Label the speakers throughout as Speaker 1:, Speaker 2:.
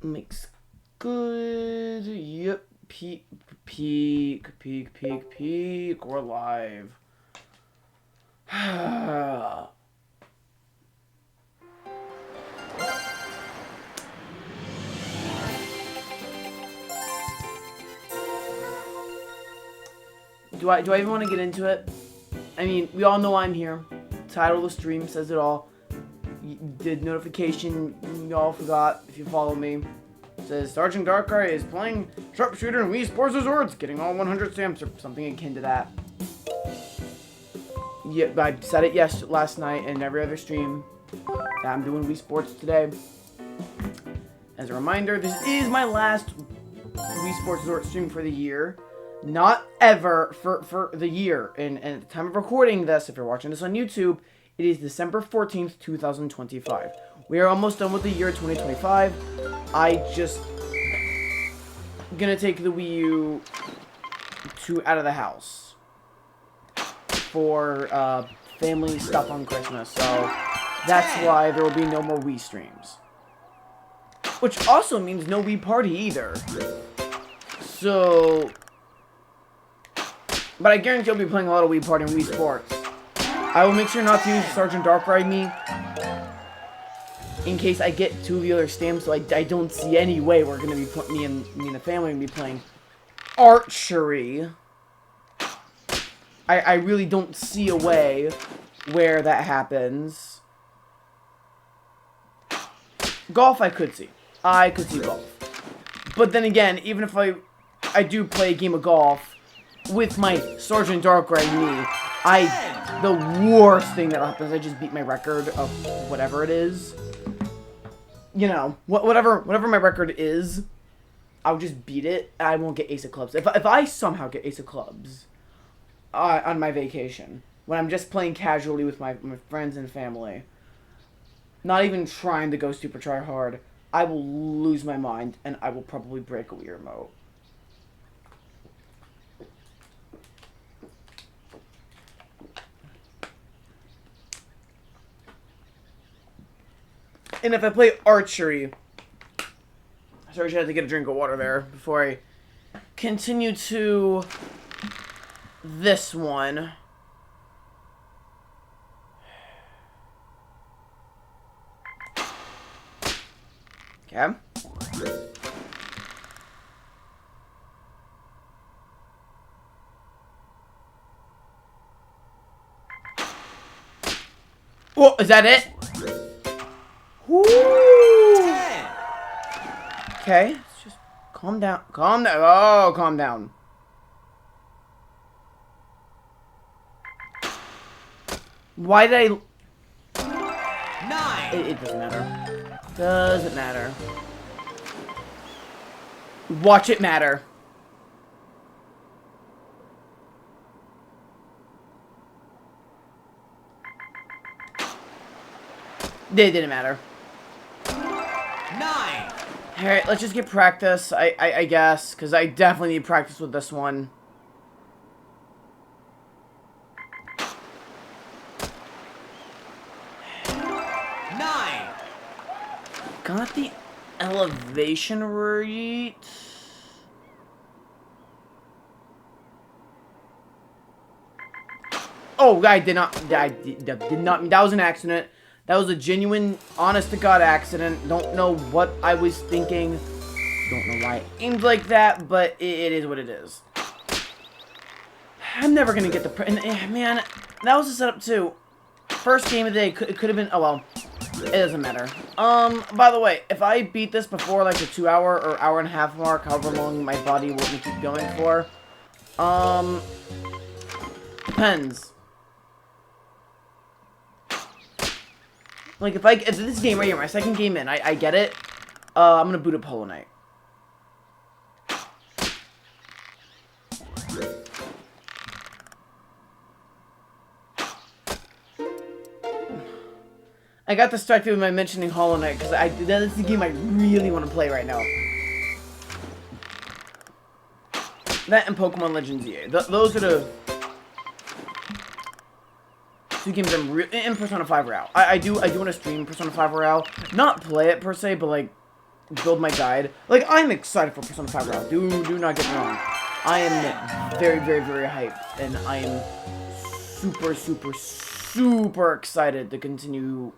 Speaker 1: Makes good. Yep. Peak. We're live. Do I even want to get into it? I mean, we all know I'm here. Title of the stream says it all. The notification, y'all forgot if you follow me. It says Sergeant Darkrai is playing Sharpshooter in Wii Sports Resorts, getting all 100 stamps or something akin to that. Yeah, I said it last night and every other stream that I'm doing Wii Sports today. As a reminder, this is my last Wii Sports Resort stream for the year. Not ever for the year. And at the time of recording this, if you're watching this on YouTube, it is December 14th, 2025. We are almost done with the year 2025. I just gonna take the Wii U out of the house for family stuff on Christmas. So that's why there will be no more Wii streams. Which also means no Wii Party either. So... But I guarantee I'll be playing a lot of Wii Party and Wii Sports. I will make sure not to use Sergeant Darkrai me in case I get 2 of the other stamps, so I don't see any way we're going to be me and the family going to be playing archery. I really don't see a way where that happens. Golf I could see. I could see golf. But then again, even if I do play a game of golf with my Sergeant Darkrai me, the worst thing that happens, I just beat my record of whatever it is. You know, whatever my record is, I'll just beat it, and I won't get Ace of Clubs. If I somehow get Ace of Clubs on my vacation, when I'm just playing casually with my friends and family, not even trying to go super try hard, I will lose my mind, and I will probably break a Wii remote. And if I play archery... Sorry, I had to get a drink of water there before I continue to this one. Okay. Oh, is that it? Woo! Okay, let's just calm down. Calm down. Oh, calm down. Why did I... 9. It doesn't matter. Doesn't matter. Watch it matter. It didn't matter. 9. Alright, let's just get practice, I guess, because I definitely need practice with this one. Got the elevation right. Oh, I did not, that was an accident. That was a genuine, honest-to-God accident. Don't know what I was thinking. Don't know why I aimed like that, but it is what it is. I'm never gonna get the... man, that was a setup, too. First game of the day, it could have been... Oh, well. It doesn't matter. By the way, if I beat this before, like, the 2-hour or hour-and-a-half mark, however long my body will keep going for, depends. Like, if this game right here, my second game in, I get it, I'm gonna boot up Hollow Knight. I got distracted with my mentioning Hollow Knight, because that is the game I really want to play right now. That and Pokemon Legends EA. Those are the two games I'm in Persona 5 Royale. I do want to stream Persona 5 Royale, not play it per se, but like build my guide. Like I'm excited for Persona 5 Royale. Do not get me wrong. I am very hyped, and I am super excited to continue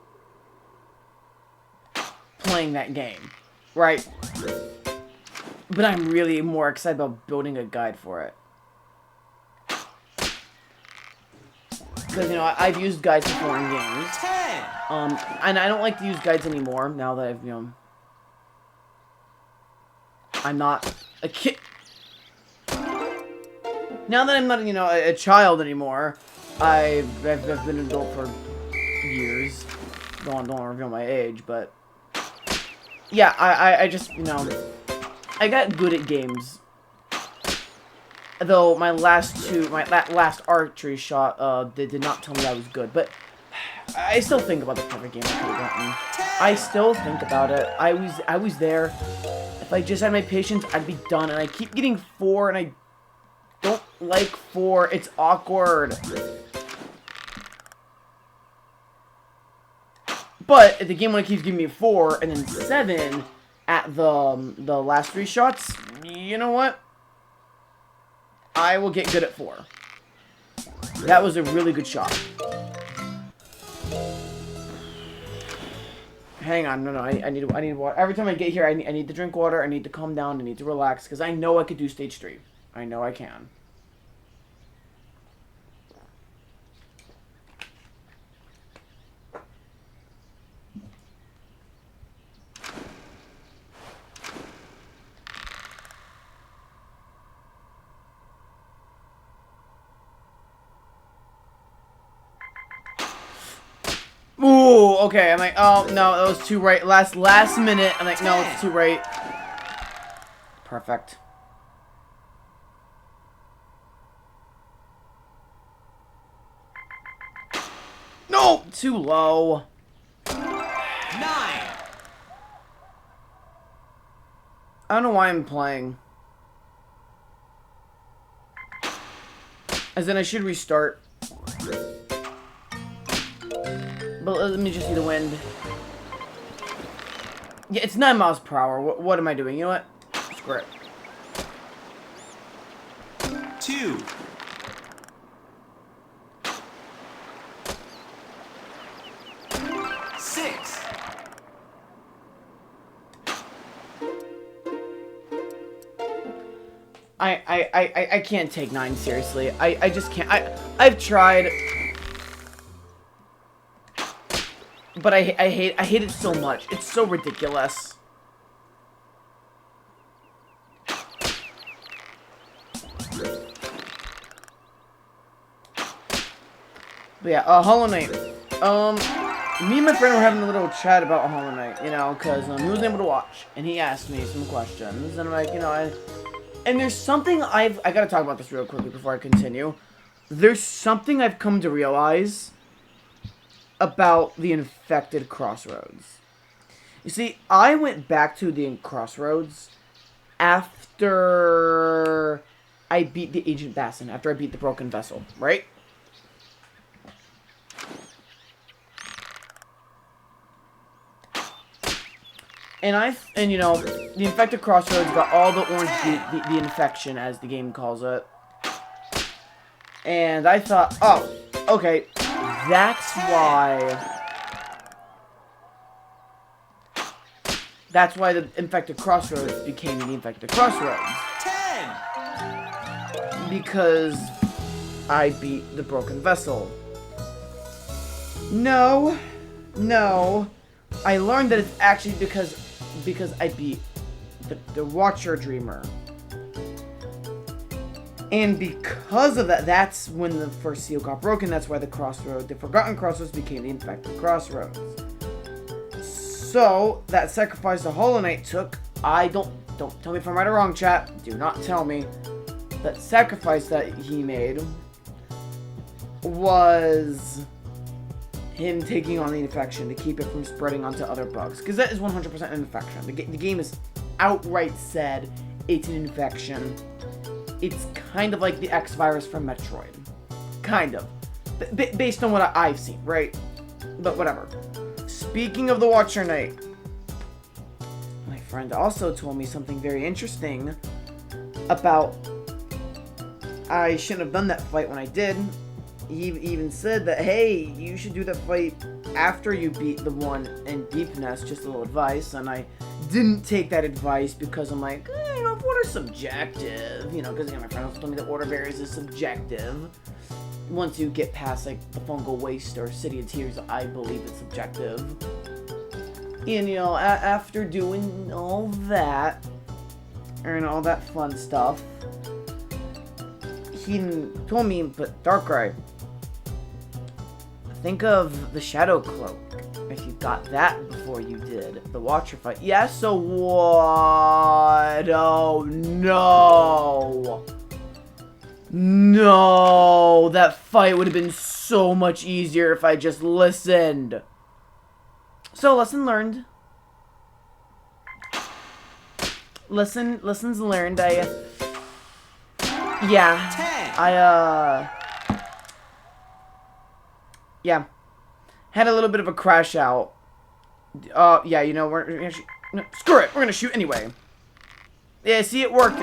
Speaker 1: playing that game, right? But I'm really more excited about building a guide for it. Because, you know, I've used guides before in games. And I don't like to use guides anymore now that I've, you know, I'm not a kid. Now that I'm not, you know, a child anymore, I've been an adult for years. Don't want to reveal my age, but yeah, I just, you know, I got good at games. Though my last archery shot, they did not tell me I was good, but I still think about the perfect game I could have gotten. I still think about it. I was there. If I just had my patience, I'd be done. And I keep getting 4, and I don't like 4. It's awkward. But the game when it keeps giving me 4 and then 7 at the last 3 shots, you know what? I will get good at 4. That was a really good shot. Hang on, no, I need water. Every time I get here, I need to drink water. I need to calm down. I need to relax because I know I could do stage 3. I know I can. Ooh, okay, I'm like, oh, no, that was too right. Last minute, I'm like, no, it's too right. Perfect. No, too low. 9. I don't know why I'm playing. As in, I should restart. But let me just see the wind. Yeah, it's 9 miles per hour. What am I doing? You know what? Screw it.
Speaker 2: 2.
Speaker 1: I can't take 9 seriously. I just can't. I've tried. But I hate it so much. It's so ridiculous. But yeah, Hollow Knight. Me and my friend were having a little chat about Hollow Knight, you know, because he wasn't able to watch, and he asked me some questions, and I'm like, you know, and there's something I gotta talk about this real quickly before I continue. There's something I've come to realize about the Infected Crossroads. You see, I went back to the Crossroads after I beat the Ancient Bastion, after I beat the Broken Vessel, right? And you know, the Infected Crossroads got all the orange, the infection, as the game calls it. And I thought, oh, okay, that's why the Infected Crossroads became the Infected Crossroads.
Speaker 2: 10.
Speaker 1: Because I beat the Broken Vessel. No. I learned that it's actually because I beat the Watcher Dreamer. And because of that, that's when the first seal got broken. That's why the Forgotten Crossroads became the Infected Crossroads. So, that sacrifice the Hollow Knight took, don't tell me if I'm right or wrong, chat. Do not tell me. That sacrifice that he made was him taking on the infection to keep it from spreading onto other bugs. Because that is 100% an infection. The game is outright said it's an infection. It's kind of like the X virus from Metroid. Kind of. based on what I've seen, right? But whatever. Speaking of the Watcher Knight, my friend also told me something very interesting about I shouldn't have done that fight when I did. He even said that, hey, you should do that fight after you beat the one in Deep Nest, just a little advice, and I didn't take that advice because I'm like, you know, order's subjective, you know, because my friend also told me that order varies is subjective. Once you get past, like, the Fungal Waste or City of Tears, I believe it's subjective. And, you know, after doing all that, and all that fun stuff, he told me, but Darkrai, think of the Shadow Cloak. If you got that before you did the Watcher fight. Yeah, so what? Oh, no. No. That fight would have been so much easier if I just listened. So, lesson learned. Lessons learned. Yeah. Had a little bit of a crash out. Yeah, you know, we're gonna shoot. No, screw it, we're gonna shoot anyway. Yeah, see, it worked.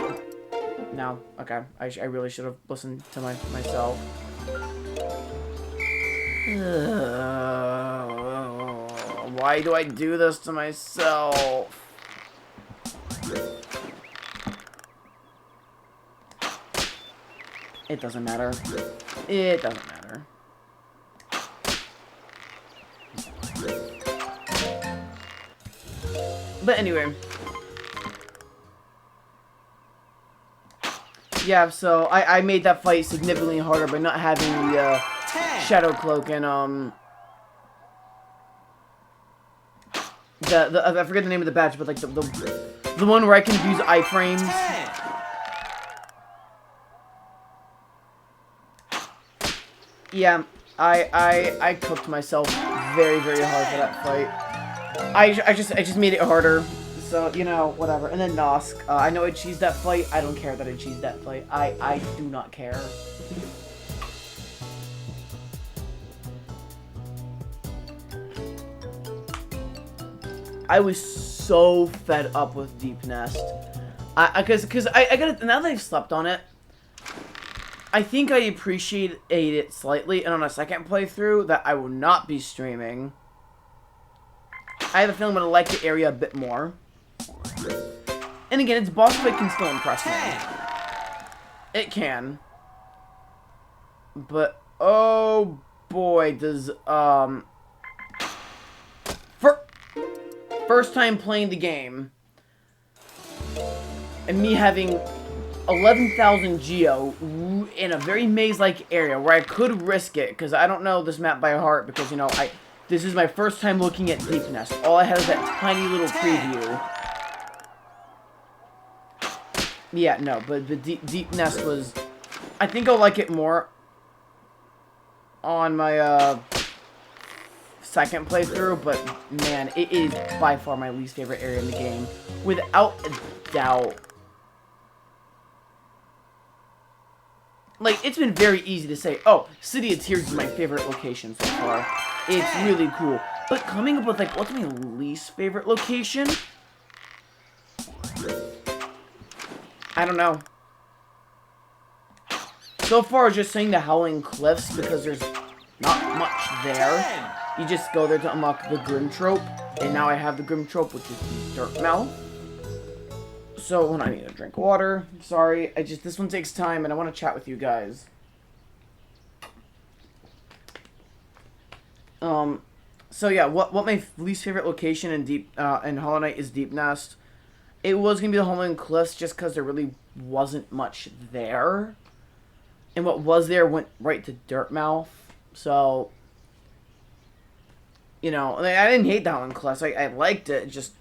Speaker 1: No, okay. I really should have listened to myself. Why do I do this to myself? It doesn't matter. It doesn't matter. But anyway. Yeah, so I made that fight significantly harder by not having the Shadow Cloak and I forget the name of the badge, but like the one where I can use iframes. Yeah, I cooked myself very, very hard for that fight. I just made it harder. So, you know, whatever. And then Nosk. I know I cheesed that fight. I don't care that I cheesed that fight. I do not care. I was so fed up with Deep Nest. Because I got it, now that I've slept on it, I think I appreciate it slightly, and on a second playthrough that I will not be streaming, I have a feeling I'm going to like the area a bit more. And again, its boss fight can still impress me. It can. But, oh boy, does, first time playing the game, and me having 11,000 Geo in a very maze-like area where I could risk it, because I don't know this map by heart, because, you know, this is my first time looking at Deep Nest. All I had is that tiny little preview. Yeah, no, but the Deep Nest was... I think I'll like it more on my, second playthrough, but, man, it is by far my least favorite area in the game. Without a doubt. Like, it's been very easy to say, oh, City of Tears is my favorite location so far. It's really cool. But coming up with, like, what's my least favorite location? I don't know. So far, just saying the Howling Cliffs, because there's not much there. You just go there to unlock the Grim Trope. And now I have the Grim Trope, which is the Dirt Mouth. So, when I need a drink of water. Sorry, this one takes time, and I want to chat with you guys. So yeah, what my least favorite location in Hollow Knight is Deep Nest. It was gonna be the Howling Cliffs just because there really wasn't much there, and what was there went right to Dirtmouth. So, you know, I didn't hate the Howling Cliffs. I liked it. Just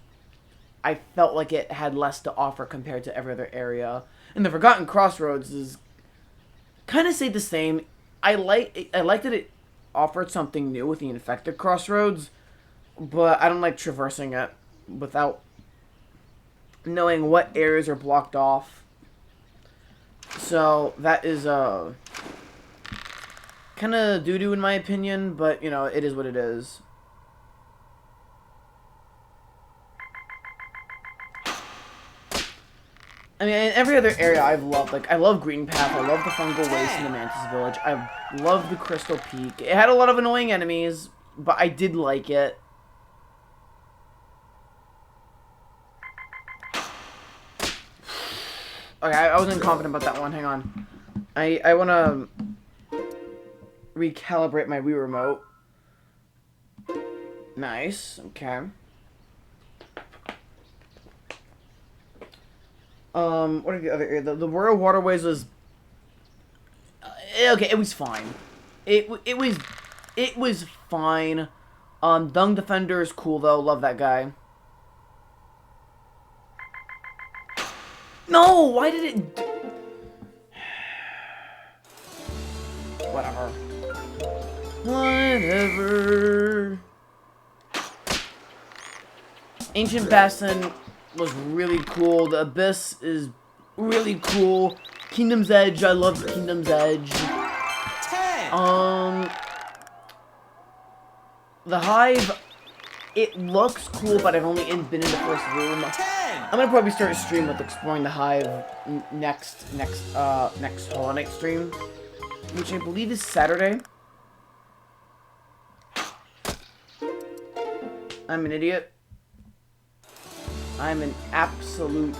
Speaker 1: I felt like it had less to offer compared to every other area. And the Forgotten Crossroads is kind of stayed the same. I like that it offered something new with the Infected Crossroads, but I don't like traversing it without knowing what areas are blocked off. So that is kind of doo-doo in my opinion, but, you know, it is what it is. I mean, in every other area I've loved, like, I love Green Path, I love the Fungal Waste in the Mantis Village, I love the Crystal Peak. It had a lot of annoying enemies, but I did like it. Okay, I wasn't confident about that one, hang on. I want to recalibrate my Wii Remote. Nice, okay. What are the other areas? The Royal Waterways was... okay, it was fine. It was fine. Dung Defender is cool, though. Love that guy. No! Why did it... Whatever. Whatever. Ancient Bassin was really cool. The Abyss is really cool. Kingdom's Edge, I love Kingdom's Edge. 10. The Hive, it looks cool, but I've only been in the first room. 10. I'm gonna probably start a stream with exploring the Hive next Hollow Knight stream, which I believe is Saturday. I'm an idiot. I'm an absolute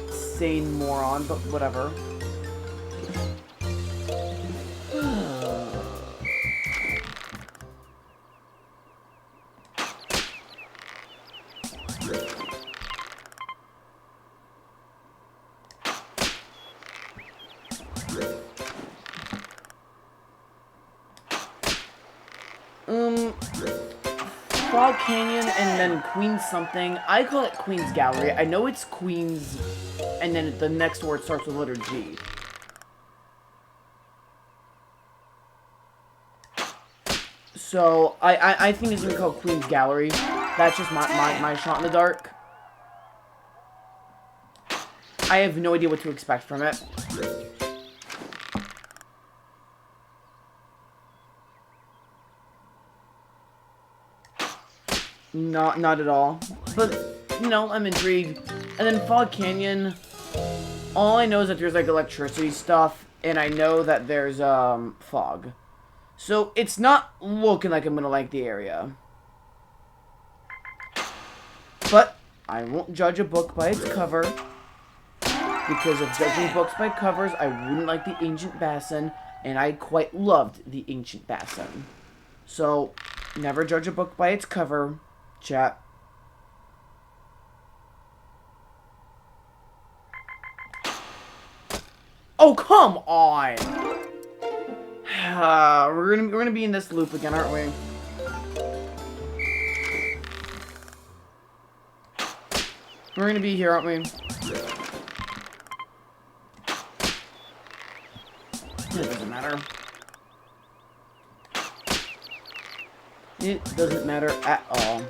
Speaker 1: insane moron, but whatever. Frog Canyon and then Queen's something. I call it Queen's Gallery. I know it's Queen's, and then the next word starts with letter G. So I think it's gonna be called Queen's Gallery. That's just my shot in the dark. I have no idea what to expect from it. Not at all. But, you know, I'm intrigued. And then Fog Canyon, all I know is that there's, like, electricity stuff, and I know that there's, fog. So, it's not looking like I'm gonna like the area. But, I won't judge a book by its cover, because of judging books by covers, I wouldn't like the Ancient Bassin, and I quite loved the Ancient Bassin. So, never judge a book by its cover, chat. Oh, come on! We're gonna be in this loop again, aren't we? We're gonna be here, aren't we? It doesn't matter. It doesn't matter at all.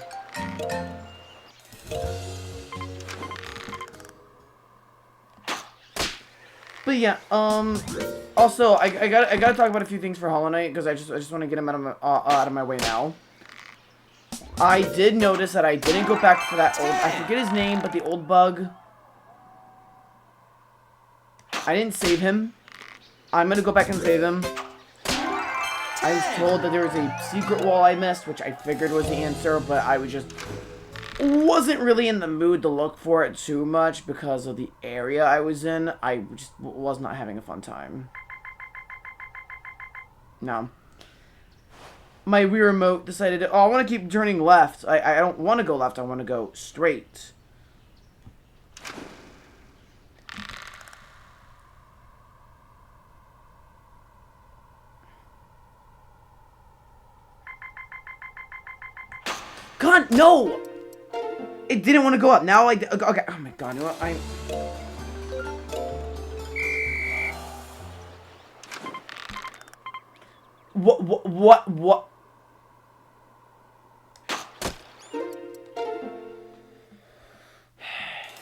Speaker 1: But yeah, also I gotta talk about a few things for Hollow Knight because I just want to get them out of my way now. I did notice that I didn't go back for that old, I forget his name, but the old bug. I didn't save him. I'm gonna go back and save him. I was told that there was a secret wall I missed, which I figured was the answer, but I wasn't really in the mood to look for it too much because of the area I was in. I just was not having a fun time. No. My Wii Remote decided, oh, I want to keep turning left. I don't want to go left, I want to go straight. God, no! It didn't want to go up. Now, like, okay. Oh my god, you know what? What?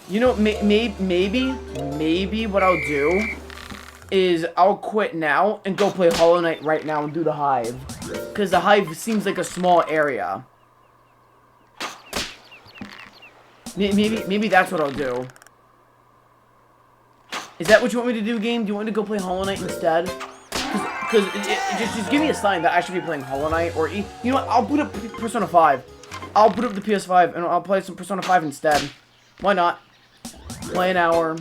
Speaker 1: You know, maybe what I'll do is I'll quit now and go play Hollow Knight right now and do the Hive. Because the Hive seems like a small area. Maybe that's what I'll do. Is that what you want me to do, game? Do you want me to go play Hollow Knight instead? Because just give me a sign that I should be playing Hollow Knight. Or, you know what? I'll boot up Persona 5. I'll boot up the PS5 and I'll play some Persona 5 instead. Why not? Play an hour.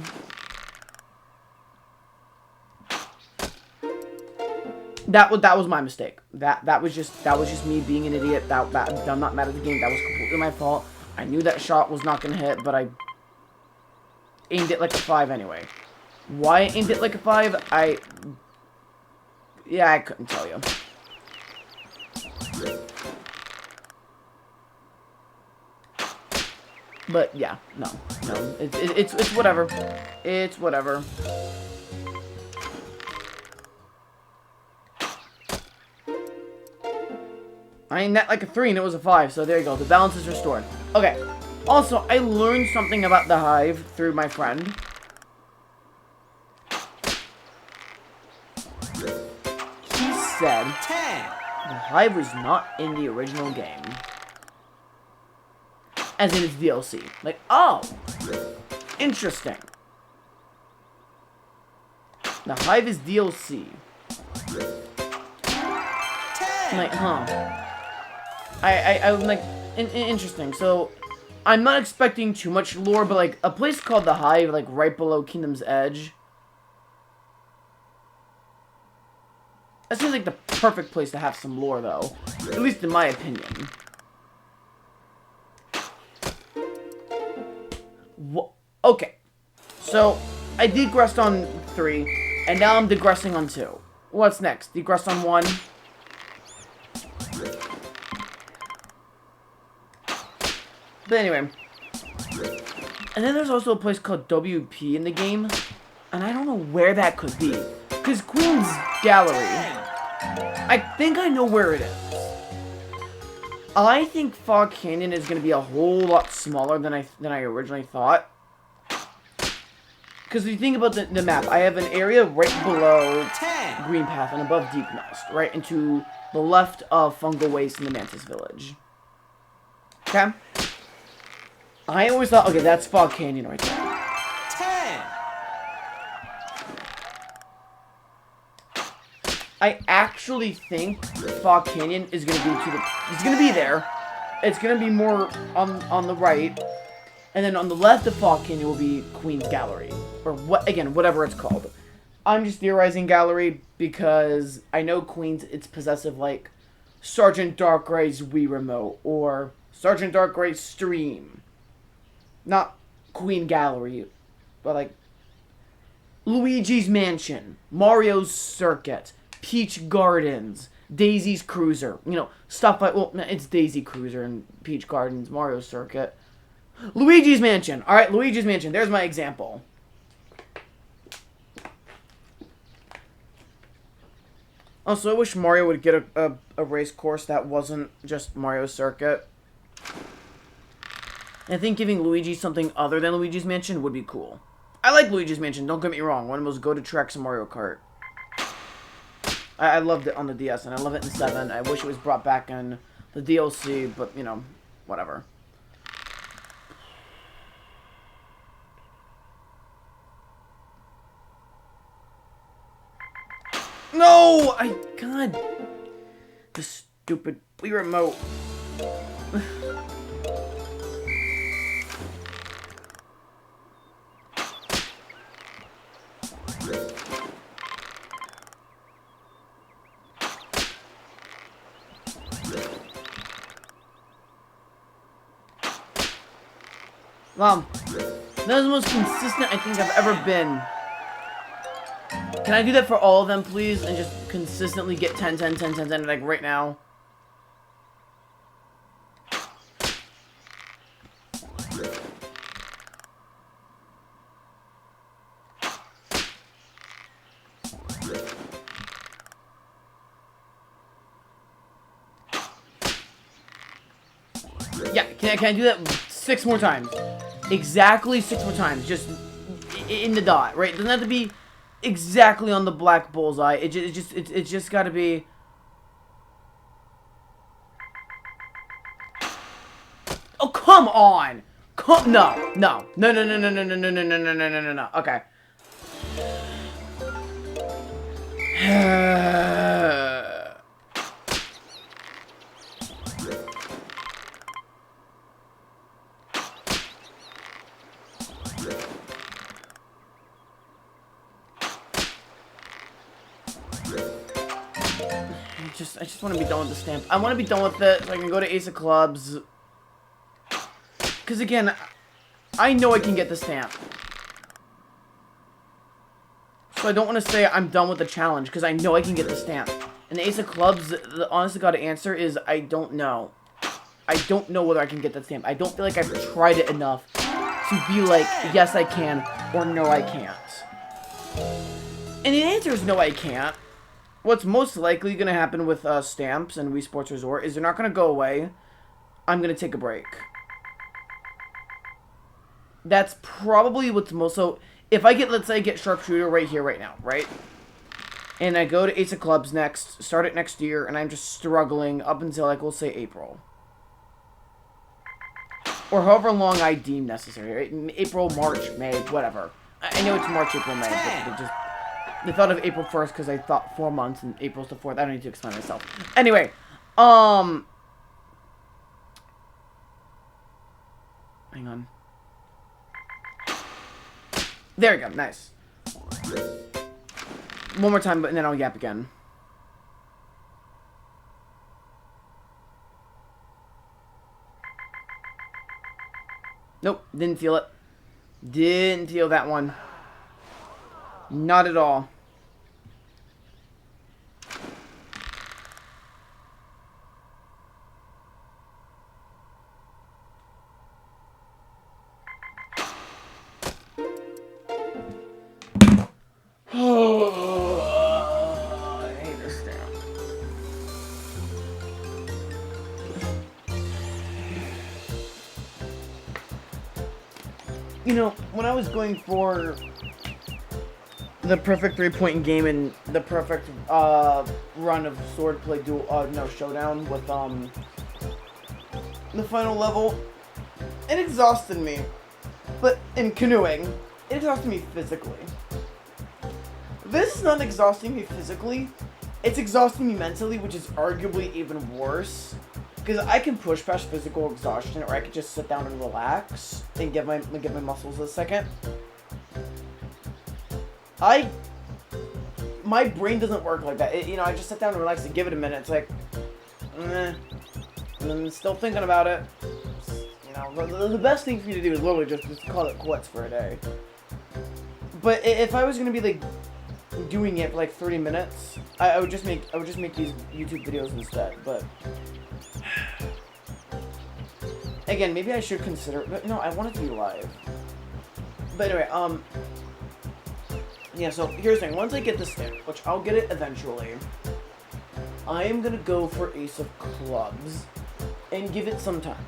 Speaker 1: That was my mistake. That was just me being an idiot. I'm not mad at the game. That was completely my fault. I knew that shot was not gonna hit, but I aimed it like a 5 anyway. Why I aimed it like a 5? Yeah, I couldn't tell you. But yeah, no, it's whatever. It's whatever. I aimed that like a 3 and it was a 5, so there you go. The balance is restored. Okay. Also, I learned something about the Hive through my friend. He said the Hive was not in the original game. As in its DLC. Like, oh! Interesting. The Hive is DLC. I'm like, huh. I'm like, interesting. So, I'm not expecting too much lore, but like, a place called the Hive, like, right below Kingdom's Edge. That seems like the perfect place to have some lore, though. At least in my opinion. Okay. So, I digressed on 3, and now I'm digressing on 2. What's next? Digress on 1. But anyway. And then there's also a place called WP in the game. And I don't know where that could be. Because Queen's Gallery, I think I know where it is. I think Fog Canyon is going to be a whole lot smaller than I originally thought. Because if you think about the map, I have an area right below Green Path and above Deep Nest. Right into the left of Fungal Waste in the Mantis Village. Okay? I always thought, okay, that's Fog Canyon right there. I actually think Fog Canyon is going to be it's going to be there. It's going to be more on the right. And then on the left of Fog Canyon will be Queen's Gallery. Or, whatever it's called. I'm just theorizing Gallery because I know Queen's, it's possessive like Sergeant Darkray's Wii Remote or Sergeant Darkray's Stream. Not Queen Gallery, but like Luigi's Mansion, Mario's Circuit, Peach Gardens, Daisy's Cruiser. You know, stuff like, well, it's Daisy Cruiser and Peach Gardens, Mario's Circuit. Luigi's Mansion. Alright, Luigi's Mansion. There's my example. Also, I wish Mario would get a race course that wasn't just Mario's Circuit. I think giving Luigi something other than Luigi's Mansion would be cool. I like Luigi's Mansion, don't get me wrong. One of those go-to tracks in Mario Kart. I loved it on the DS, and I love it in 7. I wish it was brought back in the DLC, but, you know, whatever. No! God. The stupid Wii Remote. Wow, that was the most consistent I think I've ever been. Can I do that for all of them, please? And just consistently get 10, 10, 10, 10, 10, like right now? Yeah, can I do that 6 more times? Exactly 6 more times, just in the dot, right? It doesn't have to be exactly on the black bullseye. It's just got to be. Oh, come on! No. Okay. I just want to be done with the stamp. I want to be done with it so I can go to Ace of Clubs. Because again, I know I can get the stamp. So I don't want to say I'm done with the challenge, because I know I can get the stamp. And the Ace of Clubs, the honest to God answer is, I don't know. I don't know whether I can get that stamp. I don't feel like I've tried it enough to be like, yes I can, or no I can't. And the answer is no I can't. What's most likely going to happen with stamps and Wii Sports Resort is they're not going to go away. I'm going to take a break. That's probably what's most... So, if I get, let's say I get Sharpshooter right here, right now, right? And I go to Ace of Clubs next, start it next year, and I'm just struggling up until, like, we'll say April. Or however long I deem necessary, right? April, March, May, whatever. I know it's March, April, May, but they thought of April 1st because I thought 4 months and April's the 4th. I don't need to explain myself. Anyway, hang on. There we go, nice. One more time, but then I'll yap again. Nope, didn't feel it. Didn't feel that one. Not at all. I hate this stamp. You know, when I was going for the perfect 3-point game and the perfect run of swordplay showdown with the final level, it exhausted me. But in canoeing, it exhausted me physically. This is not exhausting me physically, it's exhausting me mentally, which is arguably even worse. Because I can push past physical exhaustion, or I could just sit down and relax and give my muscles a second. My brain doesn't work like that. I just sit down and relax and give it a minute. It's like, and I'm still thinking about it. The best thing for you to do is literally just call it quits for a day. But if I was gonna be like doing it for like 30 minutes, I would just make these YouTube videos instead. But again, maybe I should consider it, but no, I want it to be live. But anyway, yeah, so here's the thing. Once I get this stamp, which I'll get it eventually, I am gonna go for Ace of Clubs and give it some time.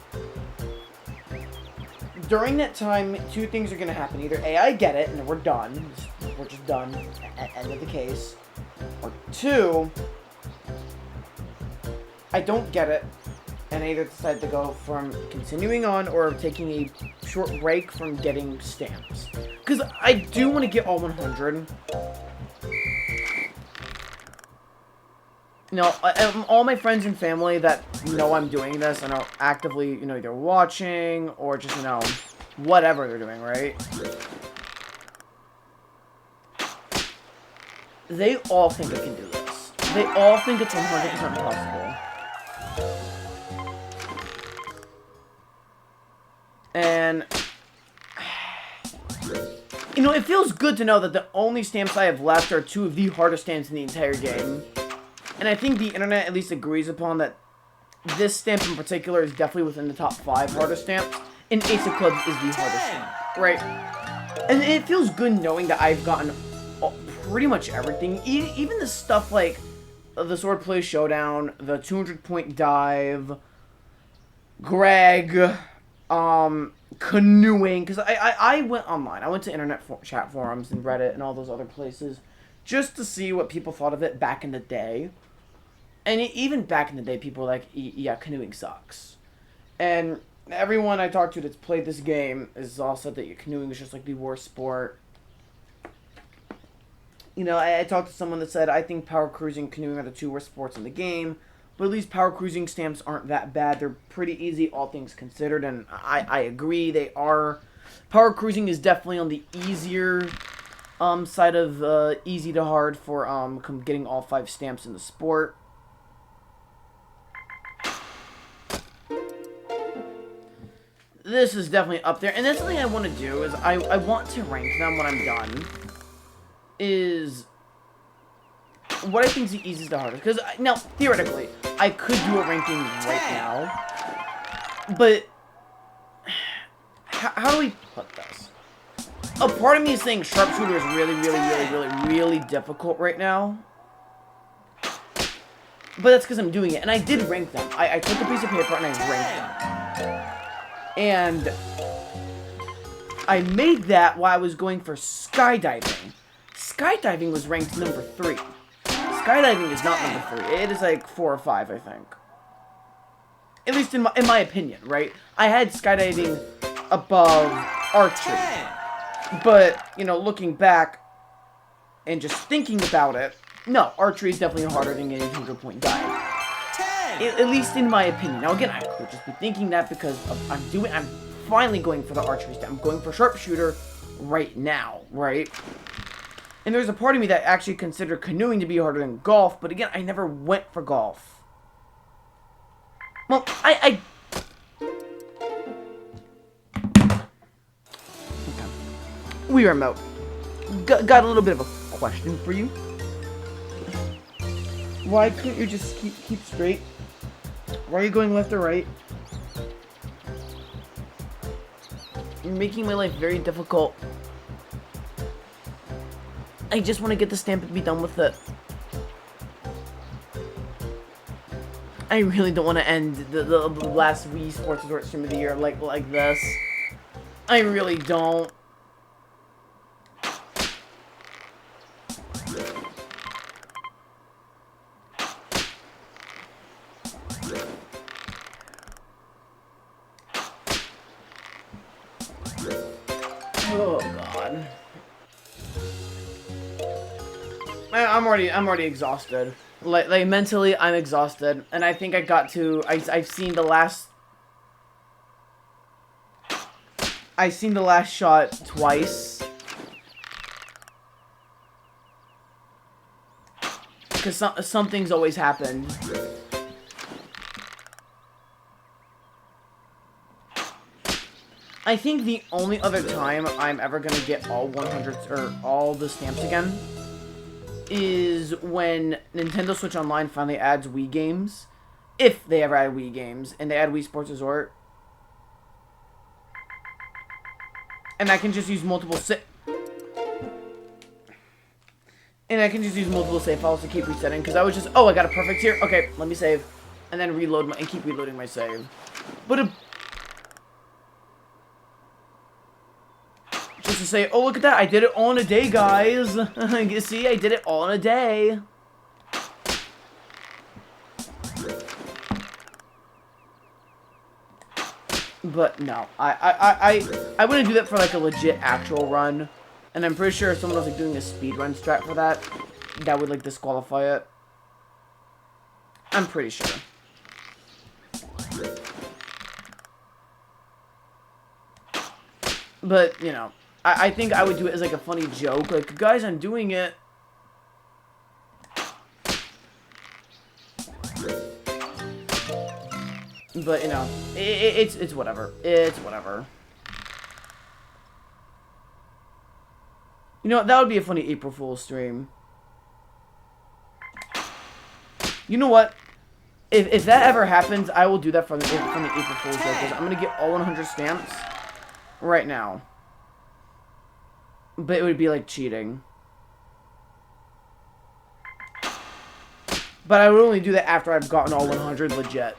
Speaker 1: During that time, two things are gonna happen. Either A, I get it and we're done. We're just done. End of the case. Or two, I don't get it, and I either decide to go from continuing on or taking a short break from getting stamps. Because I do want to get all 100. All my friends and family that know I'm doing this and are actively, either watching or just, whatever they're doing, right? They all think I can do this. They all think it's 100% possible. And it feels good to know that the only stamps I have left are two of the hardest stamps in the entire game. And I think the internet at least agrees upon that this stamp in particular is definitely within the top 5 hardest stamps, and Ace of Clubs is the hardest stamp, right? And it feels good knowing that I've gotten pretty much everything, even the stuff like the Swordplay Showdown, the 200-point dive, Greg, canoeing, because I went online. I went to internet chat forums and Reddit and all those other places just to see what people thought of it back in the day. And even back in the day, people were like, yeah, canoeing sucks. And everyone I talked to that's played this game has all said that canoeing is just like the worst sport. You know, I talked to someone that said, I think power cruising and canoeing are the two worst sports in the game. But at least power cruising stamps aren't that bad. They're pretty easy, all things considered. And I agree, they are. Power cruising is definitely on the easier side of easy to hard for getting all 5 stamps in the sport. This is definitely up there. And that's something I want to do, is I want to rank them when I'm done. Is what I think is the easiest to hardest. Because, now, theoretically, I could do a ranking right now. But, how do we put this? A part of me is saying Sharpshooter is really difficult right now. But that's because I'm doing it. And I did rank them. I took a piece of paper and I ranked them. And I made that while I was going for skydiving. Skydiving was ranked number 3. Skydiving is not number 3. It is like 4 or 5, I think. At least in my opinion, right? I had skydiving above archery. But, you know, looking back and just thinking about it, no, archery is definitely harder than getting 200-point dive. At least in my opinion. Now, again, I could just be thinking that because I'm finally going for the archery stamp. I'm going for Sharpshooter right now, right? And there's a part of me that actually considered canoeing to be harder than golf, but again, I never went for golf. Well, Okay. We are remote. Got a little bit of a question for you. Why couldn't you just keep straight? Why are you going left or right? You're making my life very difficult. I just want to get the stamp and be done with it. I really don't want to end the last Wii Sports Resort stream of the year like this. I really don't. Oh God. I'm already exhausted. Like mentally, I'm exhausted, and I think I got to. I've seen the last shot twice. Because something's always happened. I think the only other time I'm ever gonna get all 100s or all the stamps again is when Nintendo Switch Online finally adds Wii games. If they ever add Wii games, and they add Wii Sports Resort. And I can just use multiple save files to keep resetting, because I was just, oh, I got a perfect here. Okay, let me save. And then reload and keep reloading my save. But just to say, oh, look at that, I did it all in a day, guys. You see, I did it all in a day. But no, I wouldn't do that for like a legit actual run. And I'm pretty sure if someone was like doing a speedrun strat for that, that would like disqualify it. I'm pretty sure. But, you know, I think I would do it as like a funny joke. Like, guys, I'm doing it. But, you know, it's whatever. It's whatever. You know, that would be a funny April Fool's stream. You know what? If that ever happens, I will do that from the April Fool's Day, because I'm going to get all 100 stamps right now. But it would be like cheating. But I would only do that after I've gotten all 100 legit.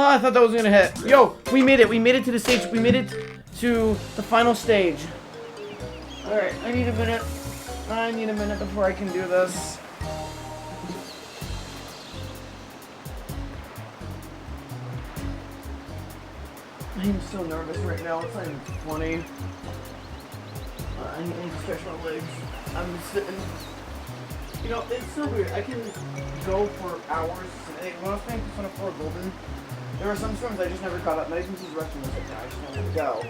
Speaker 1: Oh, I thought that was gonna hit. Yo, we made it. We made it to the stage. We made it to the final stage. Alright, I need a minute. I need a minute before I can do this. I'm so nervous right now. It's not even funny. I need to stretch my legs. I'm sitting. You know, it's so weird. I can go for hours. When I was playing Persona 4 Golden, there were some storms I just never caught up. Not even since rushing was like, no, I just wanted to go.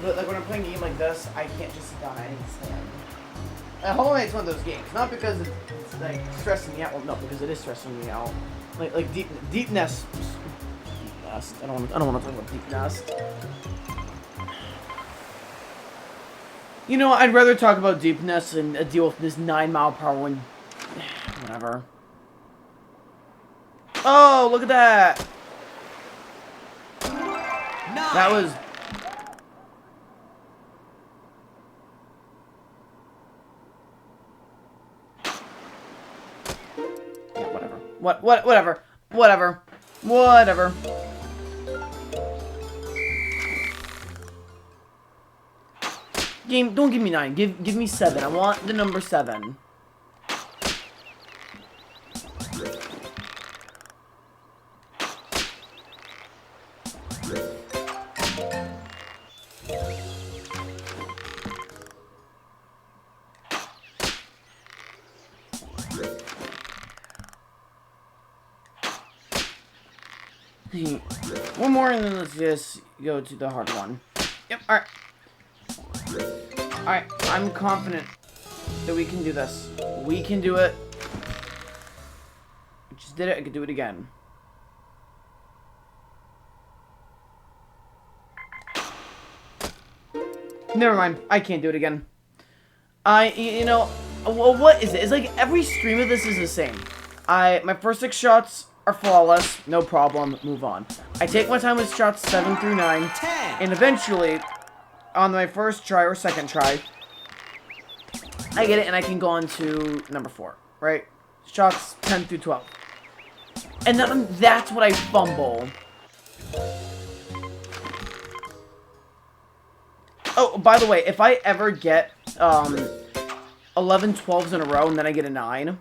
Speaker 1: But like when I'm playing a game like this, I can't just sit down. I need to stand. Hollow Knight's one of those games. Not because it's like stressing me out. Well, no, because it is stressing me out. Like Deep Nest. I don't want to talk about Deep Nest. You know, I'd rather talk about Deep Nest and deal with this 9-mile-per-hour wind. Whatever. Oh, look at that! Nice. That was... Yeah, whatever. Whatever. Whatever. Game, don't give me 9. Give me 7. I want the number 7. One more and then let's just go to the hard one. Yep, alright. Alright, I'm confident that we can do this. We can do it. I just did it, I could do it again. Never mind, I can't do it again. You know, well, what is it? It's like every stream of this is the same. My first 6 shots are flawless, no problem, move on. I take my time with shots 7 through 9, 10. And eventually, on my first try or second try, I get it and I can go on to number 4, right? Shots 10 through 12. And then that's what I fumble. Oh, by the way, if I ever get 11 12s in a row and then I get a 9,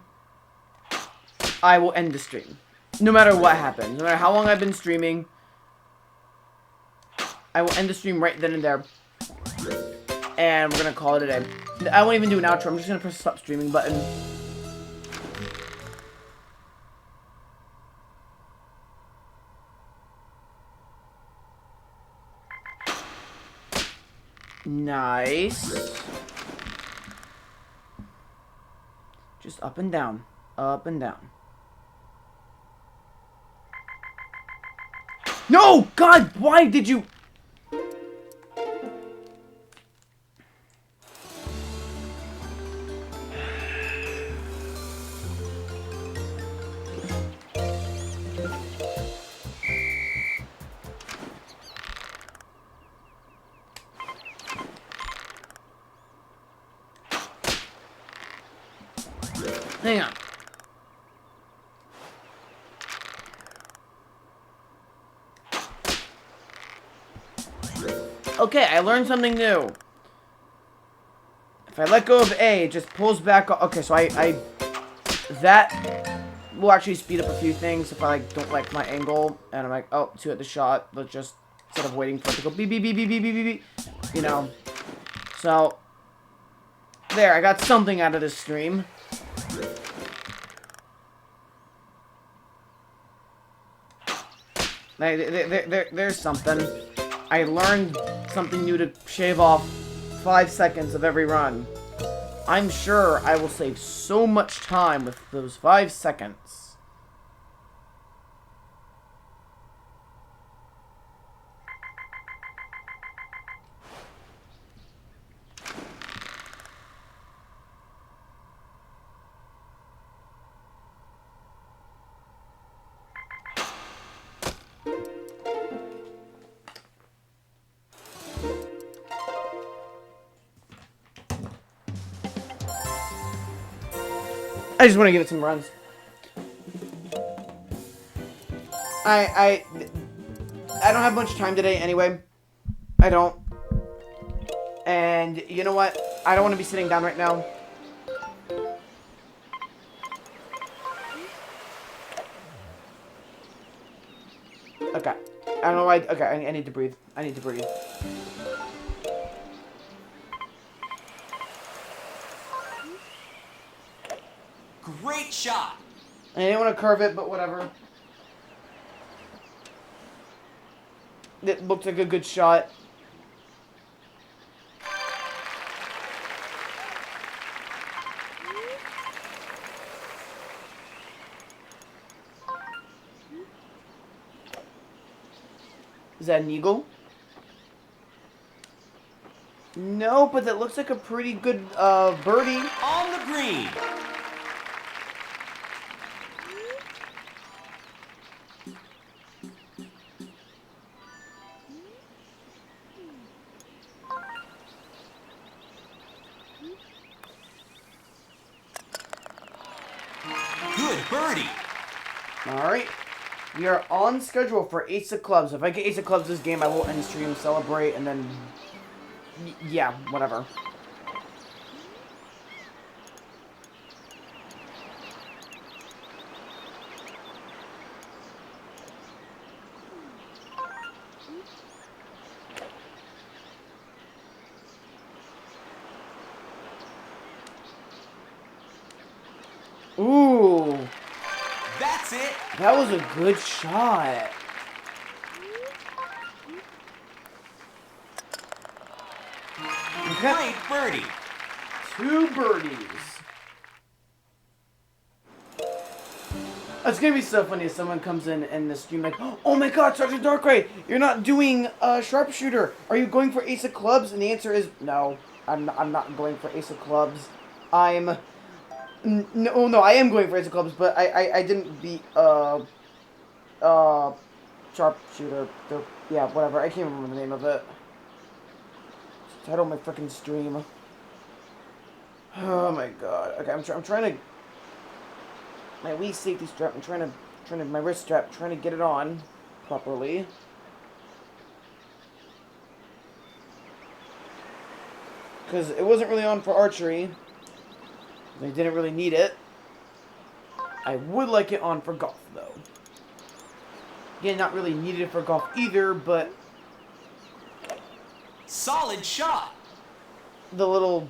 Speaker 1: I will end the stream. No matter what happens. No matter how long I've been streaming, I will end the stream right then and there. And we're going to call it a day. I won't even do an outro. I'm just going to press the stop streaming button. Nice. Just up and down. Up and down. No! God, why did you... Hang on. Okay, I learned something new. If I let go of A, it just pulls back. Okay, so that will actually speed up a few things if I don't like my angle. And I'm like, oh, 2 at the shot. Let's just, instead of waiting for it to go beep, beep, beep, beep, beep, beep, beep, beep. You know. So, there, I got something out of this stream. There's something. I learned something new to shave off 5 seconds of every run. I'm sure I will save so much time with those 5 seconds. I just want to give it some runs. I don't have much time today anyway. I don't. And you know what? I don't want to be sitting down right now. Okay. I don't know why. Okay, I need to breathe. I need to breathe.
Speaker 2: Great shot.
Speaker 1: I didn't want to curve it, but whatever. It looked like a good shot. Is that an eagle? No, but that looks like a pretty good birdie.
Speaker 2: On the green. Good birdie.
Speaker 1: Alright. We are on schedule for Ace of Clubs. If I get Ace of Clubs this game, I will end stream, celebrate, and then... yeah, whatever. Ooh.
Speaker 2: That's it.
Speaker 1: That was a good shot. Okay.
Speaker 2: Great birdie.
Speaker 1: 2 birdies. It's gonna be so funny if someone comes in the stream like, oh my god, Sergeant Darkrai, you're not doing Sharpshooter. Are you going for Ace of Clubs? And the answer is no. I'm not going for Ace of Clubs. No, I am going for Ace of Clubs, but I didn't beat Sharpshooter. Yeah, whatever. I can't remember the name of it. It's the title of my freaking stream. Oh my god. Okay, I'm trying to. My Wii safety strap. I'm trying to my wrist strap. Trying to get it on properly. Because it wasn't really on for archery. I didn't really need it. I would like it on for golf, though. Again, not really needed for golf either, but...
Speaker 2: solid shot.
Speaker 1: The little...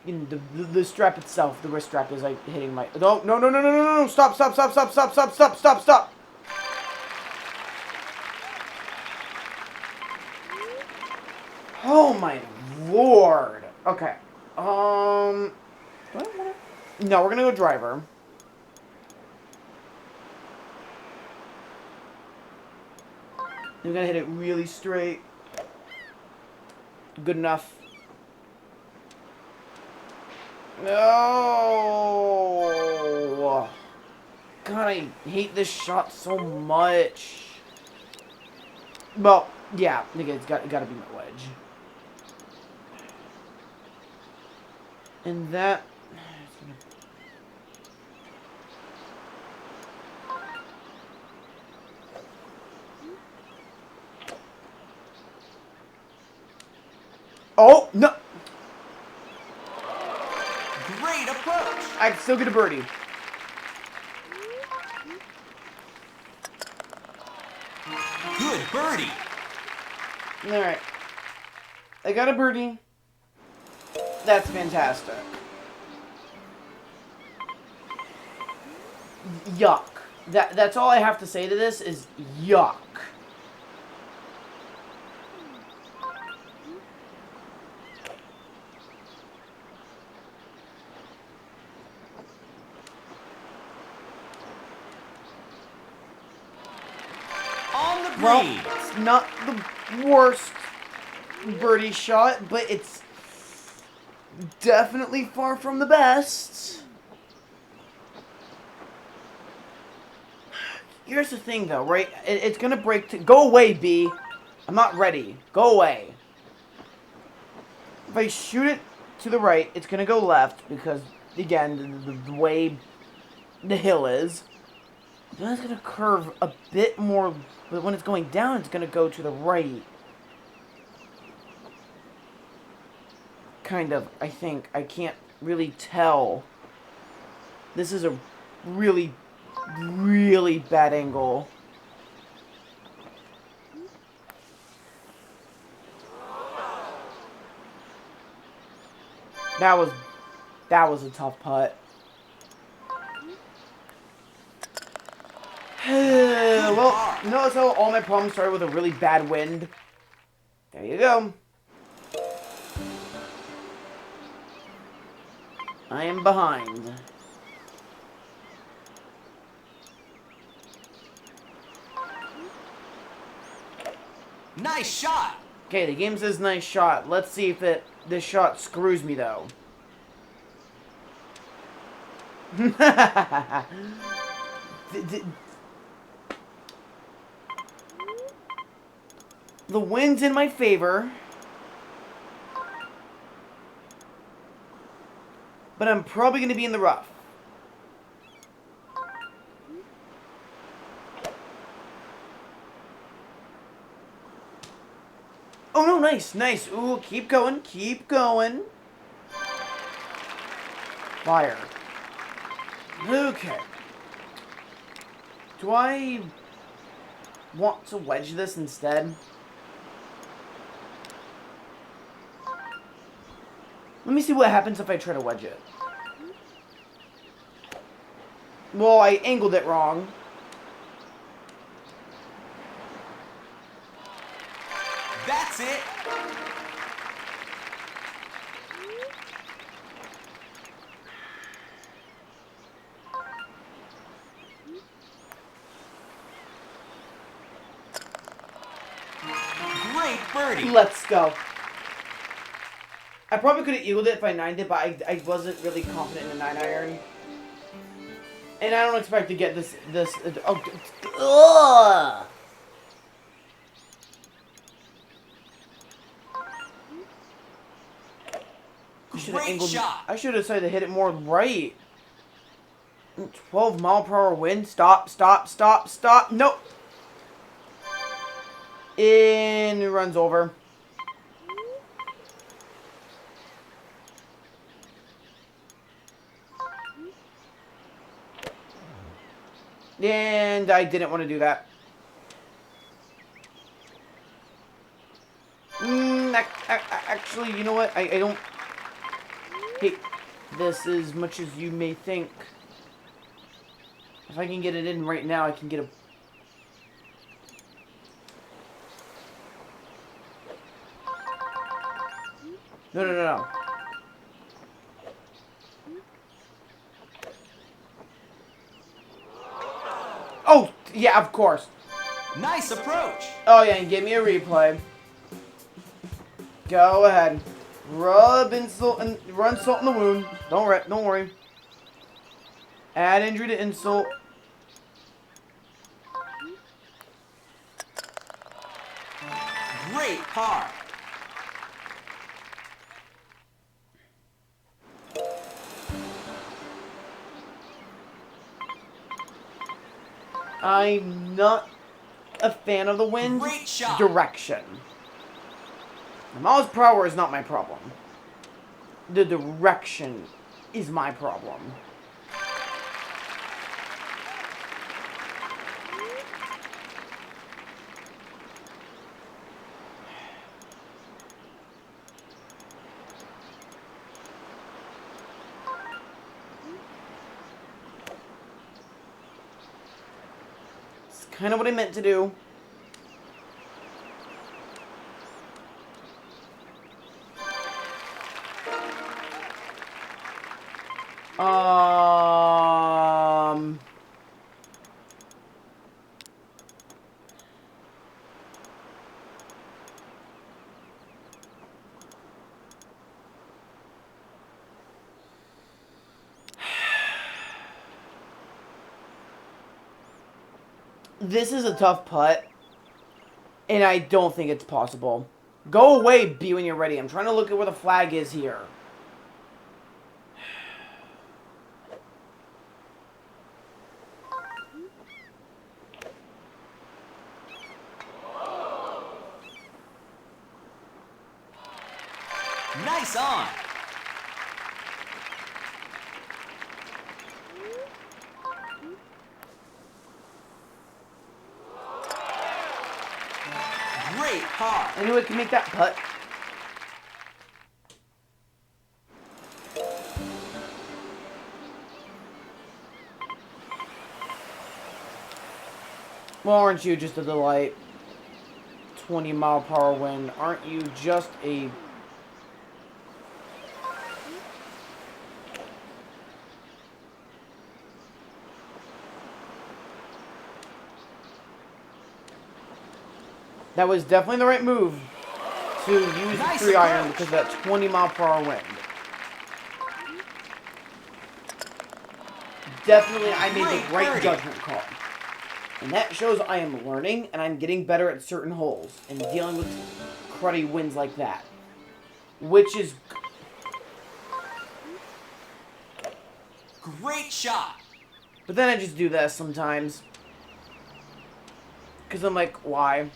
Speaker 1: you know, the strap itself, the wrist strap is like hitting my... No. Stop. Oh my lord. Okay. No, we're gonna go driver. We're gonna hit it really straight. Good enough. No. God, I hate this shot so much. Well, yeah, nigga, it's gotta be my wedge. And that... oh, no!
Speaker 2: Great approach.
Speaker 1: I can still get a birdie.
Speaker 2: Good birdie.
Speaker 1: Alright. I got a birdie. That's fantastic. Yuck. That's all I have to say to this is yuck.
Speaker 2: On the green.
Speaker 1: Well, it's not the worst birdie shot, but it's definitely far from the best. Here's the thing, though, right? It's gonna break. Go away, B. I'm not ready. Go away. If I shoot it to the right, it's gonna go left because, again, the way the hill is. Then it's going to curve a bit more, but when it's going down, it's going to go to the right. Kind of, I think. I can't really tell. This is a really, really bad angle. That was a tough putt. Well, notice how all my problems started with a really bad wind? There you go. I am behind.
Speaker 2: Nice shot.
Speaker 1: Okay, the game says nice shot. Let's see if this shot screws me, though. The wind's in my favor. But I'm probably going to be in the rough. Oh, no, nice, nice. Ooh, keep going, keep going. Fire. Okay. Do I want to wedge this instead? Let me see what happens if I try to wedge it. Well, I angled it wrong.
Speaker 2: That's it. Great birdie.
Speaker 1: Let's go. I probably could have eagled it if I nined it, but I wasn't really confident in a 9-iron. And I don't expect to get this oh, ugh.
Speaker 2: Great shot.
Speaker 1: I should have decided to hit it more right. 12-mile-per-hour wind. Stop, stop, stop, stop. Nope. And it runs over. And I didn't want to do that. Actually, you know what? I don't hate this as much as you may think. If I can get it in right now, I can get a... No, no, no, no. Oh, yeah, of course.
Speaker 2: Nice approach.
Speaker 1: Oh, yeah, and give me a replay. Go ahead. Rub insult and run salt in the wound. Don't worry. Add injury to insult.
Speaker 2: Great par.
Speaker 1: I'm not a fan of the wind
Speaker 2: Great shot.
Speaker 1: direction. The miles per hour is not my problem. The direction is my problem. It's kind of what I meant to do. This is a tough putt, and I don't think it's possible. Go away, B, when you're ready. I'm trying to look at where the flag is here.
Speaker 2: Nice on. Great par.
Speaker 1: Anyone can make that putt. Well, aren't you just a delight? 20-mile-per-hour wind. Aren't you just a... That was definitely the right move to use the 3-iron because of that 20-mile-per-hour wind. Definitely, I made the right judgment call. And that shows I am learning and I'm getting better at certain holes and dealing with cruddy winds like that. Which is...
Speaker 2: Great shot.
Speaker 1: But then I just do this sometimes. Because I'm like, why?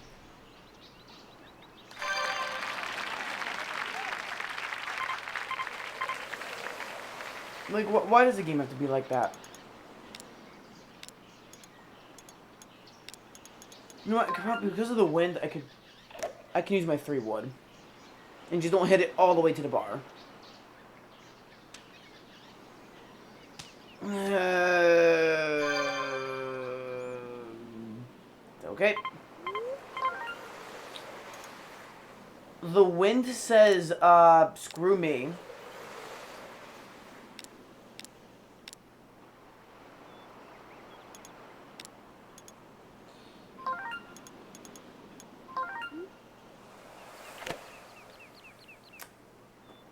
Speaker 1: Like, why does the game have to be like that? You know what? Because of the wind, I can use my 3-wood. And just don't hit it all the way to the bar. Okay. The wind says, screw me.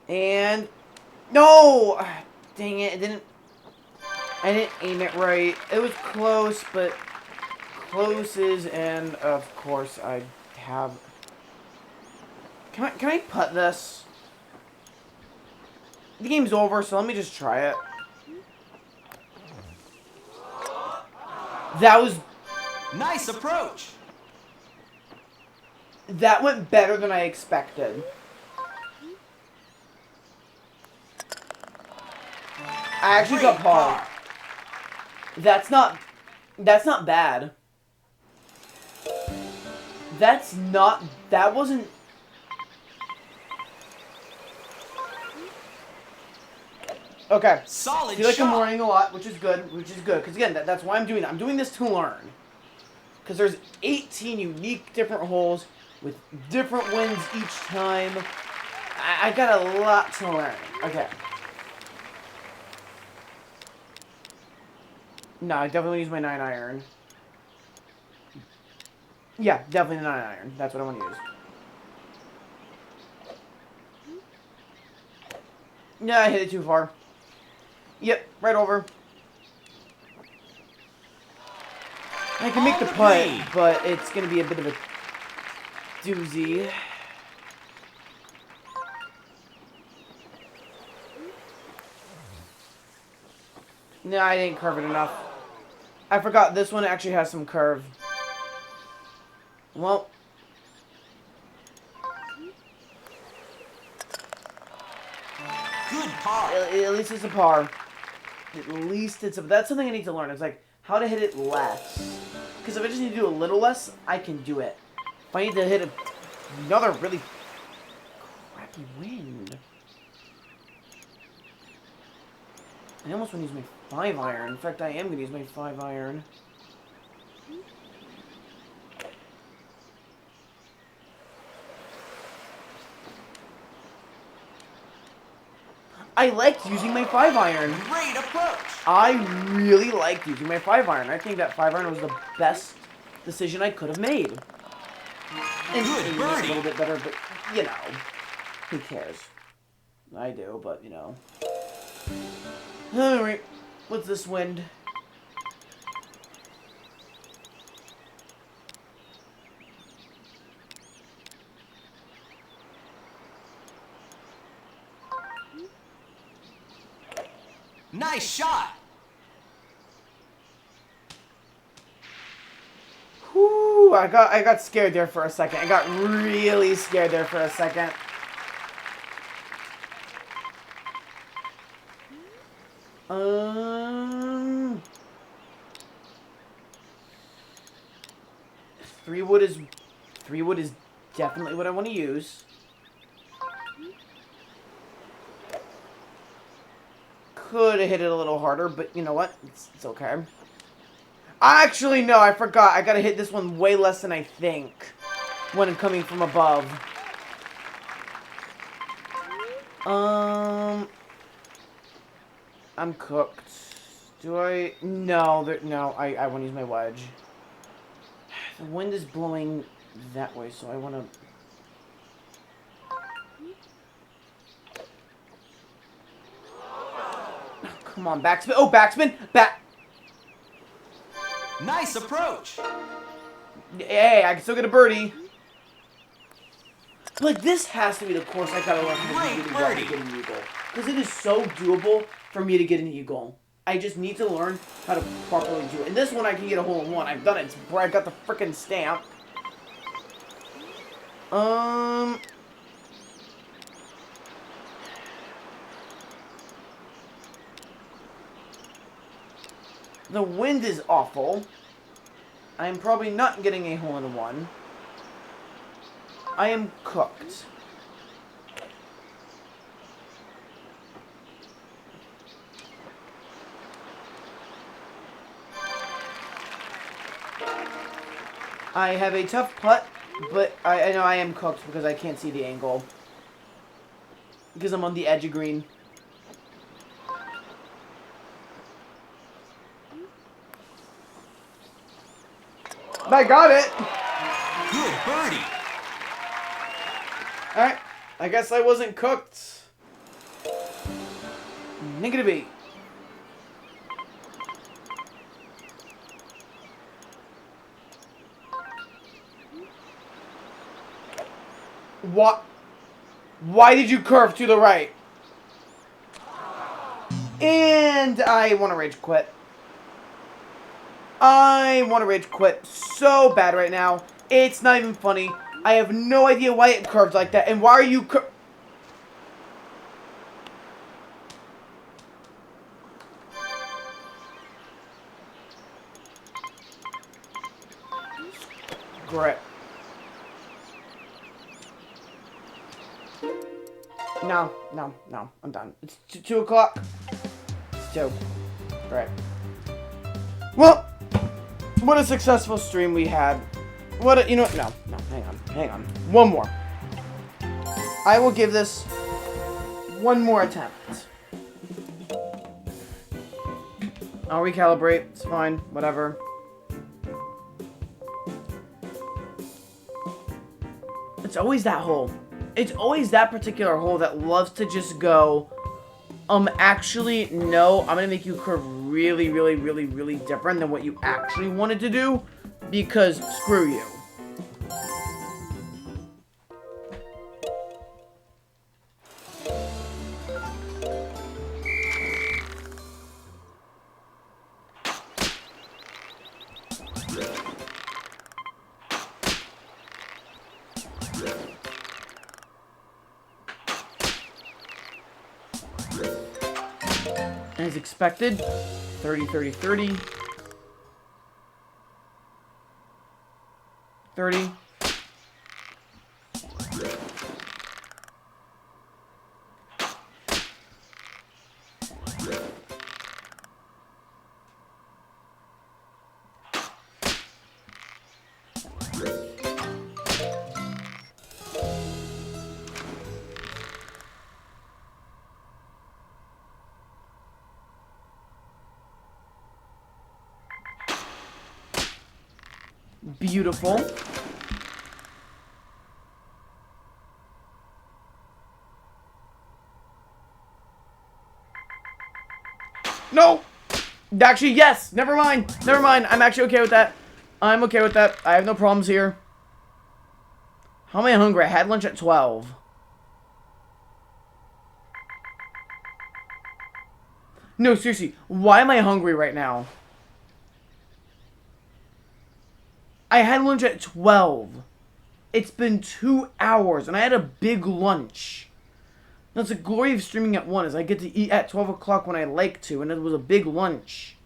Speaker 1: And no, dang it! I didn't aim it right. It was close, but close is, and of course I have. Can I putt this? The game's over, so let me just try it. That was
Speaker 2: Nice approach.
Speaker 1: That went better than I expected. I actually got par. That's not bad. That wasn't... Okay.
Speaker 2: Solid
Speaker 1: I feel like
Speaker 2: shot.
Speaker 1: I'm learning a lot, which is good, because again, that's why I'm doing it. I'm doing this to learn. Because there's 18 unique different holes with different winds each time. I got a lot to learn. Okay. No, I definitely use my 9-iron. Yeah, definitely the 9-iron. That's what I want to use. Yeah, I hit it too far. Yep, right over. I can make the putt, but it's going to be a bit of a doozy. No, I didn't curve it enough. I forgot this one actually has some curve. Well.
Speaker 2: Good par.
Speaker 1: At least it's a par. At least it's a... That's something I need to learn. It's like, how to hit it less. Because if I just need to do a little less, I can do it. If I need to hit another really crappy wind. I almost want to use my 5-iron. In fact, I am going to use my 5-iron. I liked using my 5-iron.
Speaker 2: Great approach.
Speaker 1: I really liked using my 5-iron. I think that 5-iron was the best decision I could have made. And
Speaker 2: Good
Speaker 1: a
Speaker 2: birdie.
Speaker 1: little bit better, but, you know, who cares? I do, but, you know. Alright, what's this wind?
Speaker 2: Nice shot.
Speaker 1: Whew, I got scared there for a second. I got really scared there for a second. Um, 3 wood is 3 wood is definitely what I want to use. Could have hit it a little harder, but you know what? It's okay. Actually, no, I forgot. I gotta hit this one way less than I think when I'm coming from above. I'm cooked. Do I? No, no. I want to use my wedge. The wind is blowing that way, so I want to. Come on, backspin. Oh, backspin!
Speaker 2: Nice approach.
Speaker 1: Hey, I can still get a birdie. Like, this has to be the course I gotta learn how to do really well to get an eagle. Because it is so doable for me to get an eagle. I just need to learn how to properly do it. And this one I can get a hole-in-one. I've done it. It's where I got the frickin' stamp. The wind is awful. I am probably not getting a hole-in-one. I am cooked. I have a tough putt, but I know I am cooked because I can't see the angle. Because I'm on the edge of green. I got it!
Speaker 2: Good birdie.
Speaker 1: Alright, I guess I wasn't cooked. Negative 8. What? Why did you curve to the right? And I want to rage quit. I want to rage quit so bad right now. It's not even funny. I have no idea why it curved like that. And why are you Great. No. I'm done. It's 2 o'clock. It's 2. Great. Well, what a successful stream we had. You know what? No, hang on. One more. I will give this one more attempt. I'll recalibrate. It's fine. Whatever. It's always that hole. It's always that particular hole that loves to just go, actually, no, I'm going to make you curve really, really, really, really different than what you actually wanted to do, because screw you. As expected, 30, 30, 30. 30. Beautiful. No! Actually, yes! Never mind! I'm actually okay with that. I'm okay with that. I have no problems here. How am I hungry? I had lunch at 12. No, seriously. Why am I hungry right now? I had lunch at 12. It's been 2 hours, and I had a big lunch. That's the glory of streaming at 1 is I get to eat at 12 o'clock when I like to, and it was a big lunch.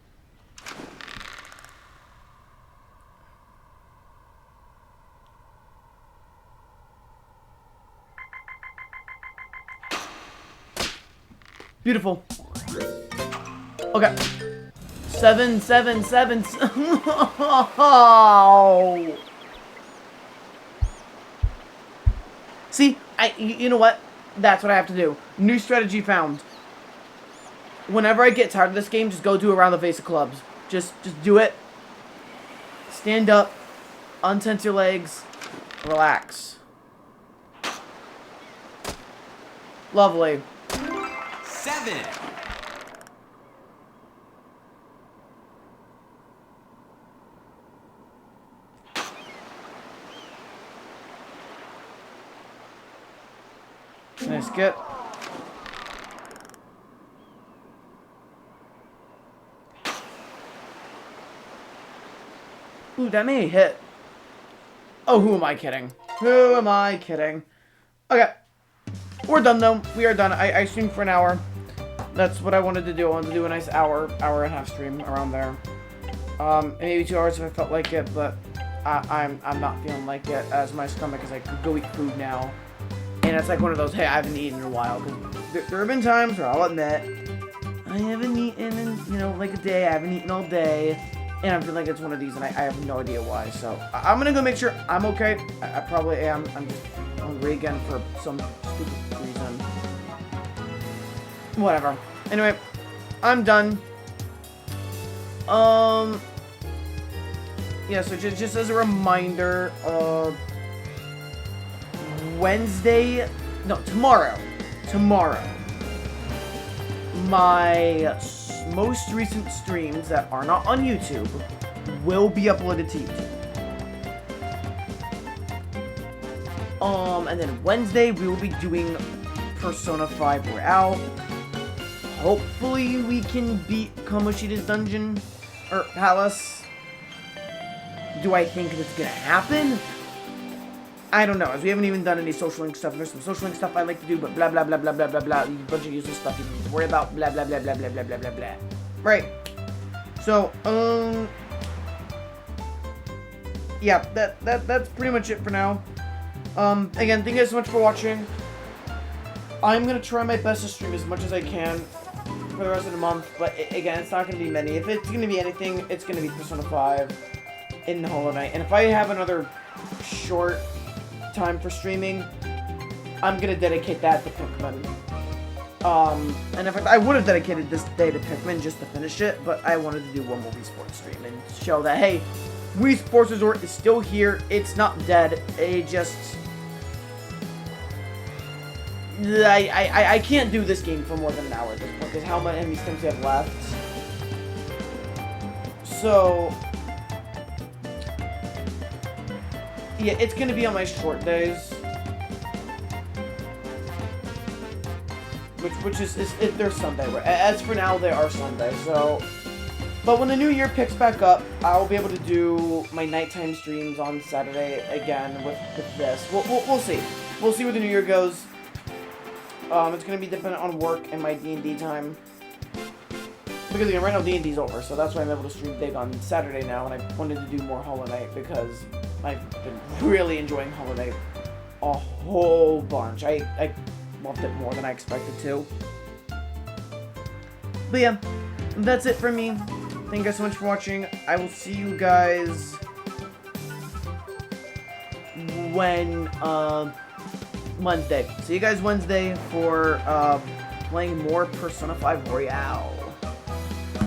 Speaker 1: Beautiful. Okay. 7, 7, 7. Oh. See, you know what? That's what I have to do. New strategy found. Whenever I get tired of this game, just go do around the face of clubs. Just do it. Stand up. Untense your legs. Relax. Lovely.
Speaker 2: 7.
Speaker 1: Nice get. Ooh, that may hit. Oh, who am I kidding? Who am I kidding? Okay. We're done, though. We are done. I streamed for an hour. That's what I wanted to do. I wanted to do a nice hour and a half stream around there. Maybe 2 hours if I felt like it, but I'm not feeling like it, as my stomach is like, go eat food now. And it's like one of those, hey, I haven't eaten in a while. There have been times where I'll admit, I haven't eaten in, you know, like a day. I haven't eaten all day. And I feel like it's one of these, and I have no idea why. So I'm going to go make sure I'm okay. I probably am. I'm just hungry again for some stupid reason. Whatever. Anyway, I'm done. Yeah, so just as a reminder, tomorrow, my most recent streams that are not on YouTube will be uploaded to YouTube. And then Wednesday we will be doing Persona 5 Royale. Hopefully we can beat Kamoshida's dungeon, or palace. Do I think that's gonna happen? I don't know, as we haven't even done any social link stuff. There's some social link stuff I like to do, but blah blah blah blah blah blah blah. A bunch of useless stuff you don't need to worry about. Blah blah blah blah blah blah blah blah blah. Right. So, yeah, that's pretty much it for now. Again, thank you guys so much for watching. I'm gonna try my best to stream as much as I can for the rest of the month, but again, it's not gonna be many. If it's gonna be anything, it's gonna be Persona 5 in Hollow Knight. And if I have another short time for streaming, I'm gonna dedicate that to Pikmin. And in fact, I would have dedicated this day to Pikmin just to finish it, but I wanted to do one more Wii Sports stream and show that, hey, Wii Sports Resort is still here. It's not dead. It just... I can't do this game for more than an hour at this point, because how many stints we have left. So... yeah, it's gonna be on my short days. Which is they're Sunday. As for now, they are Sunday, so... but when the new year picks back up, I'll be able to do my nighttime streams on Saturday again with this. We'll see. We'll see where the new year goes. It's gonna be dependent on work and my D&D time. Because again, right now D&D's over, so that's why I'm able to stream big on Saturday now, and I wanted to do more Hollow Knight because I've been really enjoying Hollow Knight a whole bunch. I loved it more than I expected to. But yeah, that's it for me. Thank you guys so much for watching. I will see you guys when, Wednesday. See you guys Wednesday for, playing more Persona 5 Royale.